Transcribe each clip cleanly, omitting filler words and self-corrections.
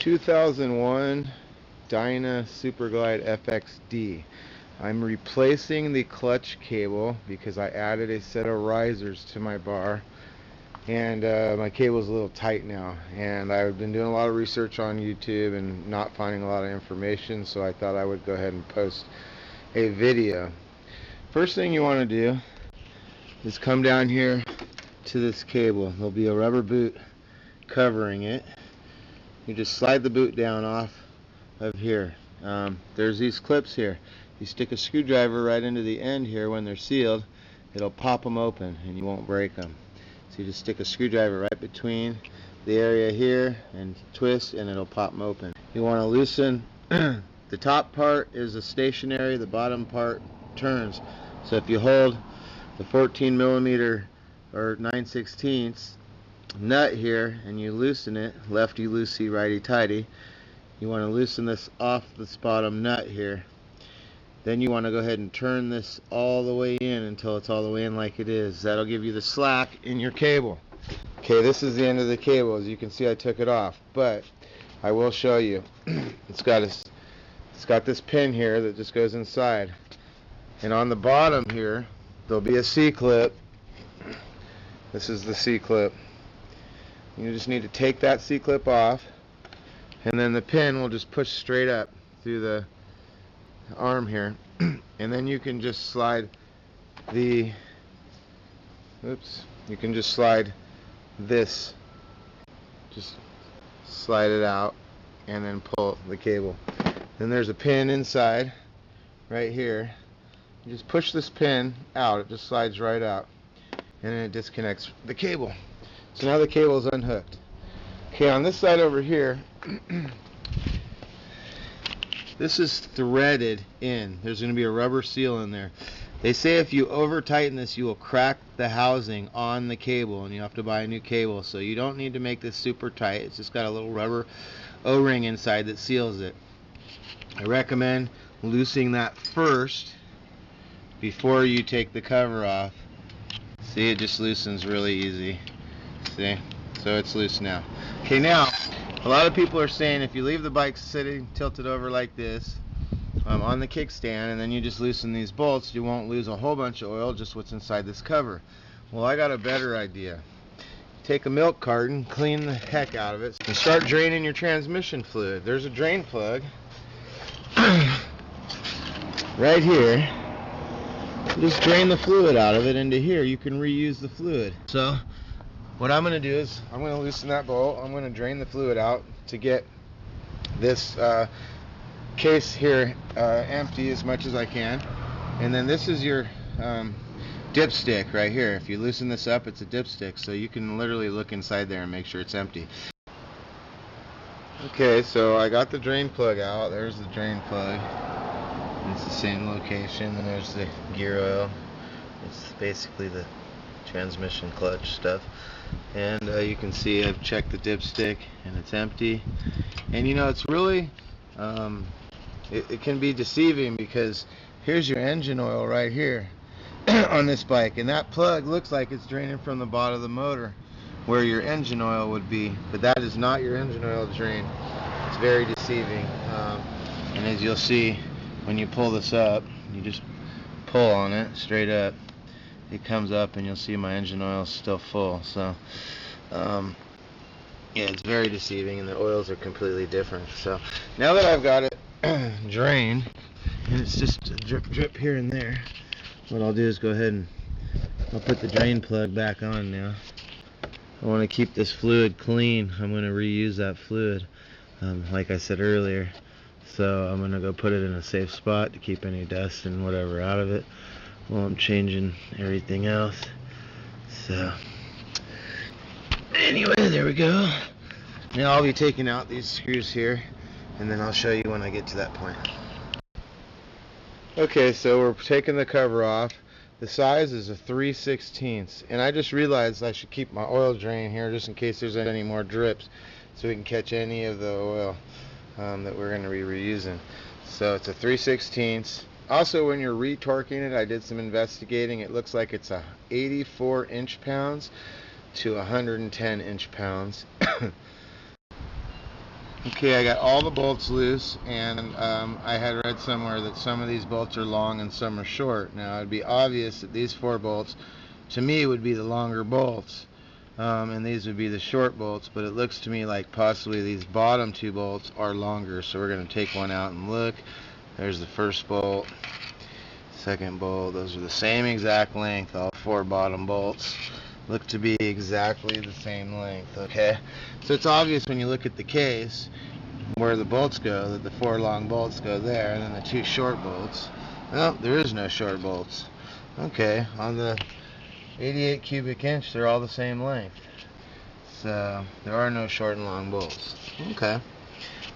2001 Dyna Superglide FXD. I'm replacing the clutch cable because I added a set of risers to my bar, and my cable is a little tight now, and I've been doing a lot of research on YouTube and not finding a lot of information, so I thought I would go ahead and post a video. First thing you want to do is come down here to this cable. There'll be a rubber boot covering it. You just slide the boot down off of here. There's these clips here. You stick a screwdriver right into the end here. When they're sealed, it'll pop them open and you won't break them. So you just stick a screwdriver right between the area here and twist, and it'll pop them open. You want to loosen the top part is a stationary, the bottom part turns. So if you hold the 14 millimeter or 9/16 nut here and you loosen it, lefty loosey, righty tighty, you want to loosen this off this bottom nut here. Then you want to go ahead and turn this all the way in until it's all the way in like it is. That'll give you the slack in your cable. Okay, this is the end of the cable. As you can see, I took it off, but I will show you. It's got this pin here that just goes inside, and on the bottom here there'll be a C-clip. This is the C-clip. You just need to take that C-clip off, and then the pin will just push straight up through the arm here, and then you can just slide the you can just slide this, just slide it out and then pull the cable. Then there's a pin inside right here. You just push this pin out, it just slides right out, and then it disconnects the cable. So now the cable is unhooked. Okay, on this side over here, this is threaded in. There's going to be a rubber seal in there. They say if you over tighten this, you will crack the housing on the cable, and you have to buy a new cable. So you don't need to make this super tight. It's just got a little rubber O-ring inside that seals it. I recommend loosening that first before you take the cover off. See, it just loosens really easy. See? So it's loose now. Okay, now a lot of people are saying if you leave the bike sitting tilted over like this on the kickstand, and then you just loosen these bolts, you won't lose a whole bunch of oil, just what's inside this cover. Well, I got a better idea. Take a milk carton, clean the heck out of it, and start draining your transmission fluid. There's a drain plug right here. Just drain the fluid out of it into here. You can reuse the fluid. So what I'm going to do is I'm going to loosen that bolt. I'm going to drain the fluid out to get this case here empty as much as I can. And then this is your dipstick right here. If you loosen this up, it's a dipstick, so you can literally look inside there and make sure it's empty. Okay, so I got the drain plug out. There's the drain plug. It's the same location, and there's the gear oil. It's basically the transmission clutch stuff. And you can see I've checked the dipstick and it's empty. And you know, it's really it can be deceiving, because here's your engine oil right here on this bike, and that plug looks like it's draining from the bottom of the motor where your engine oil would be, but that is not your engine oil drain. It's very deceiving. And as you'll see when you pull this up, you just pull on it straight up, it comes up, and you'll see my engine oil is still full. So yeah, it's very deceiving, and the oils are completely different. So now that I've got it drained, and it's just a drip here and there, what I'll do is go ahead and I'll put the drain plug back on now. I want to keep this fluid clean. I'm going to reuse that fluid, like I said earlier. So I'm going to go put it in a safe spot to keep any dust and whatever out of it while I'm changing everything else. So anyway, there we go. Now I'll be taking out these screws here, and then I'll show you when I get to that point. Okay, so we're taking the cover off. The size is a 3/16, and I just realized I should keep my oil drain here just in case there's any more drips, so we can catch any of the oil that we're going to be reusing. So it's a 3/16. Also, when you're retorquing it, I did some investigating. It looks like it's a 84 inch-pounds to 110 inch-pounds. Okay, I got all the bolts loose, and I had read somewhere that some of these bolts are long and some are short. Now it'd be obvious that these 4 bolts to me would be the longer bolts, and these would be the short bolts, but it looks to me like possibly these bottom 2 bolts are longer. So we're going to take one out and look. There's the first bolt, second bolt. Those are the same exact length. All 4 bottom bolts look to be exactly the same length. Okay, so it's obvious when you look at the case where the bolts go that the 4 long bolts go there, and then the 2 short bolts, well, there is no short bolts. Okay, on the 88 cubic inch they're all the same length, so there are no short and long bolts. Okay,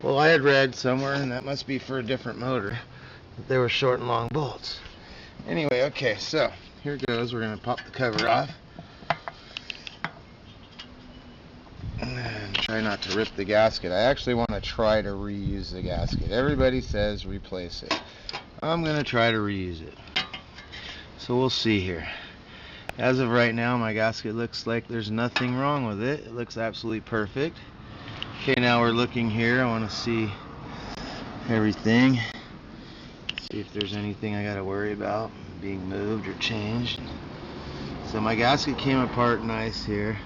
well, I had read somewhere, and that must be for a different motor, that there were short and long bolts. Anyway, okay, so here goes. We're going to pop the cover off and try not to rip the gasket. I actually want to try to reuse the gasket. Everybody says replace it. I'm going to try to reuse it. So we'll see here. As of right now, my gasket looks like there's nothing wrong with it. It looks absolutely perfect. Okay, now we're looking here. I want to see everything. See if there's anything I got to worry about being moved or changed. So my gasket came apart nice here.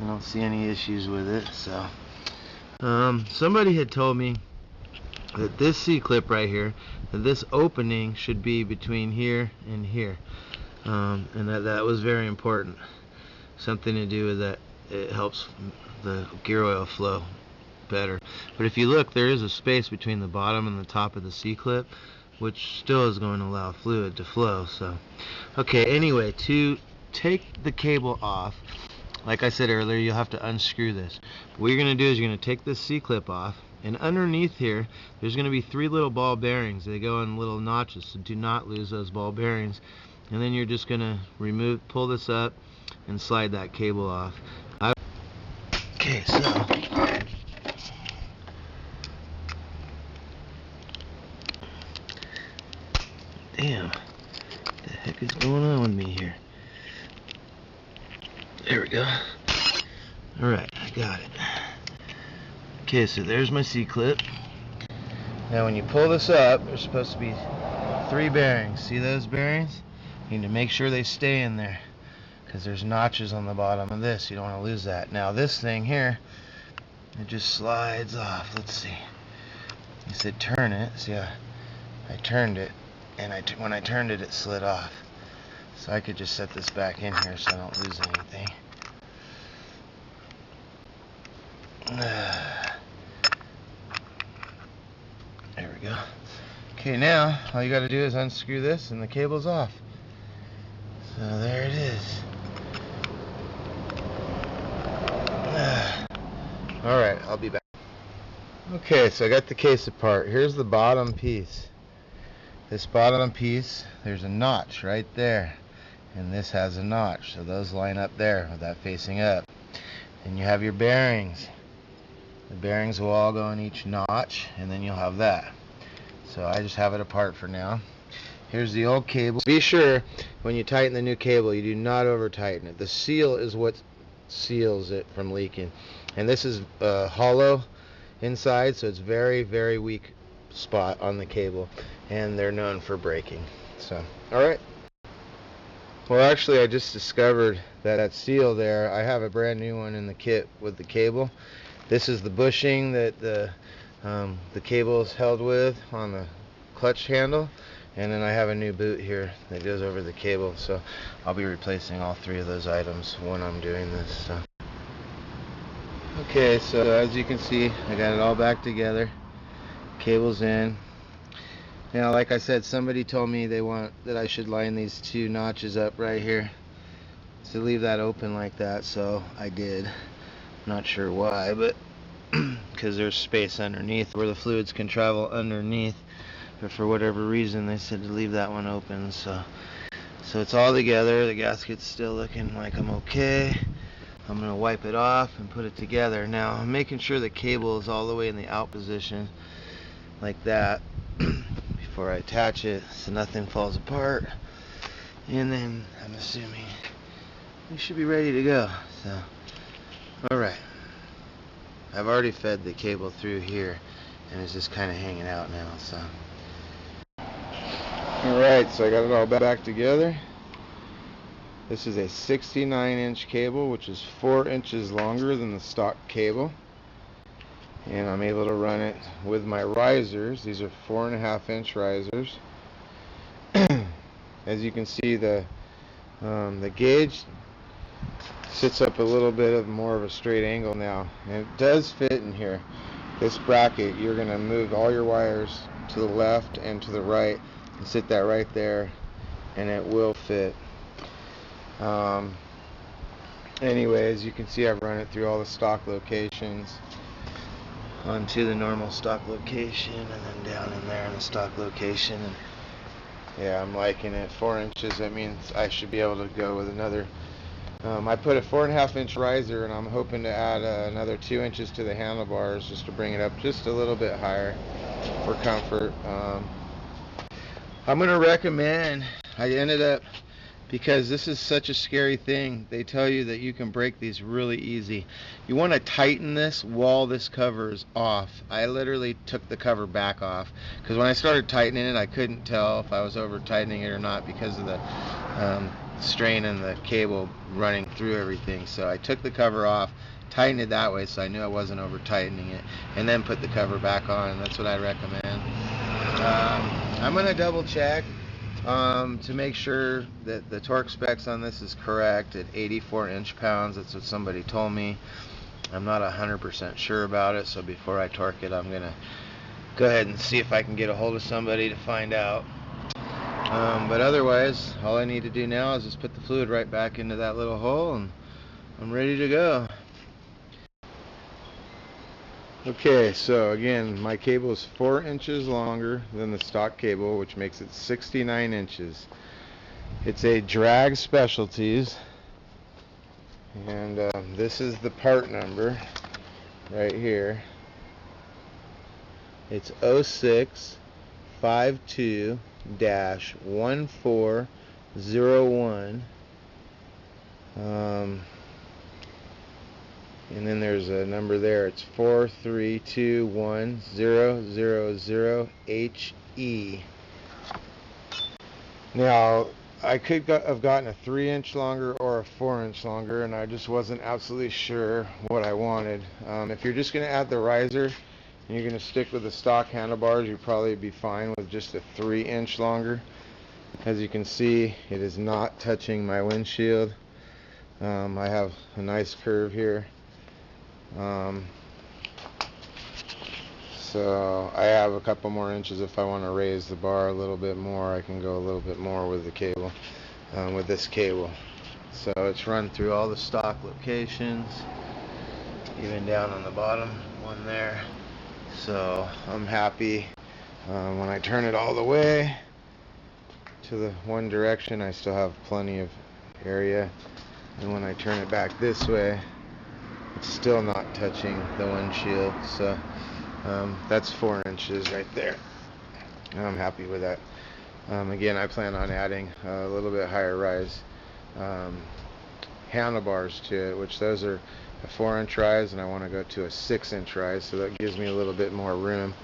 I don't see any issues with it. So somebody had told me that this C-clip right here, that this opening should be between here and here, and that was very important. Something to do with that. It helps the gear oil flow better. But if you look, there is a space between the bottom and the top of the C-clip, which still is going to allow fluid to flow. So okay, anyway, to take the cable off, like I said earlier, you'll have to unscrew this. What you're going to do is you're going to take this C-clip off, and underneath here there's going to be 3 little ball bearings. They go in little notches, so do not lose those ball bearings. And then you're just going to pull this up and slide that cable off. Okay, so damn, what the heck is going on with me here? There we go. Alright, I got it. Okay, so there's my C-clip. Now when you pull this up, there's supposed to be 3 bearings. See those bearings? You need to make sure they stay in there, because there's notches on the bottom of this. You don't want to lose that. Now this thing here, it just slides off. Let's see. You said turn it. See, I turned it, and when I turned it, it slid off. So I could just set this back in here so I don't lose anything. There we go. Okay, now all you got to do is unscrew this and the cable's off. So there it is. Alright, I'll be back. Okay, so I got the case apart. Here's the bottom piece. This bottom piece, there's a notch right there. And this has a notch, so those line up there with that facing up. And you have your bearings. The bearings will all go in each notch, and then you'll have that. So I just have it apart for now. Here's the old cable. Be sure when you tighten the new cable, you do not over tighten it. The seal is what seals it from leaking. And this is hollow inside, so it's very, very weak spot on the cable, and they're known for breaking. So, alright. Well, actually, I just discovered that seal there, I have a brand new one in the kit with the cable. This is the bushing that the cable is held with on the clutch handle, and then I have a new boot here that goes over the cable, so I'll be replacing all 3 of those items when I'm doing this. So. Okay, so as you can see, I got it all back together. Cable's in. Now, like I said, somebody told me that I should line these 2 notches up right here. So leave that open like that, so I did. Not sure why, but because there's space underneath where the fluids can travel underneath. But for whatever reason, they said to leave that one open. So it's all together. The gasket's still looking like I'm okay. I'm going to wipe it off and put it together. Now, I'm making sure the cable is all the way in the out position like that before I attach it so nothing falls apart. And then I'm assuming we should be ready to go. So, alright. I've already fed the cable through here, and it's just kind of hanging out now. So, alright, so I got it all back together. This is a 69-inch cable, which is 4 inches longer than the stock cable, and I'm able to run it with my risers. These are 4.5-inch risers. As you can see, the gauge sits up a little bit of more of a straight angle now, and it does fit in here. This bracket, you're going to move all your wires to the left and to the right and sit that right there, and it will fit. Anyway, as you can see, I've run it through all the stock locations onto the normal stock location, and then down in there in the stock location. And yeah, I'm liking it. 4 inches, that means I should be able to go with another. I put a 4.5-inch riser, and I'm hoping to add another 2 inches to the handlebars just to bring it up just a little bit higher for comfort. I'm going to recommend, I ended up, because this is such a scary thing, they tell you that you can break these really easy. You want to tighten this while this cover is off. I literally took the cover back off, because when I started tightening it, I couldn't tell if I was over tightening it or not because of the strain in the cable running through everything. So I took the cover off, tightened it that way so I knew I wasn't over tightening it, and then put the cover back on, and that's what I recommend. I'm going to double check to make sure that the torque specs on this is correct at 84 inch-pounds. That's what somebody told me. I'm not 100% sure about it, so before I torque it, I'm going to go ahead and see if I can get a hold of somebody to find out. But otherwise, all I need to do now is just put the fluid right back into that little hole, and I'm ready to go. Okay, so again, my cable is 4 inches longer than the stock cable, which makes it 69 inches. It's a Drag Specialties, and this is the part number right here. It's 0652-1401. And then there's a number there. It's 4321000HE. Now, I could have gotten a 3-inch longer or a 4-inch longer, and I just wasn't absolutely sure what I wanted. If you're just going to add the riser and you're going to stick with the stock handlebars, you'd probably be fine with just a 3-inch longer. As you can see, it is not touching my windshield. I have a nice curve here. So I have a couple more inches. If I want to raise the bar a little bit more, I can go a little bit more with the cable, with this cable. So it's run through all the stock locations, even down on the bottom one there. So I'm happy. When I turn it all the way to the one direction, I still have plenty of area, and when I turn it back this way, it's still not touching the windshield. So that's 4 inches right there. I'm happy with that. Again, I plan on adding a little bit higher rise handlebars to it, which those are a 4-inch rise, and I want to go to a 6-inch rise, so that gives me a little bit more room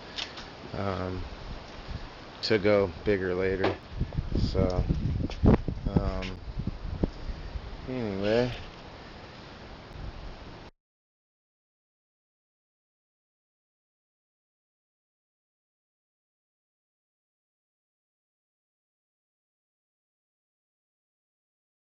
to go bigger later. So anyway,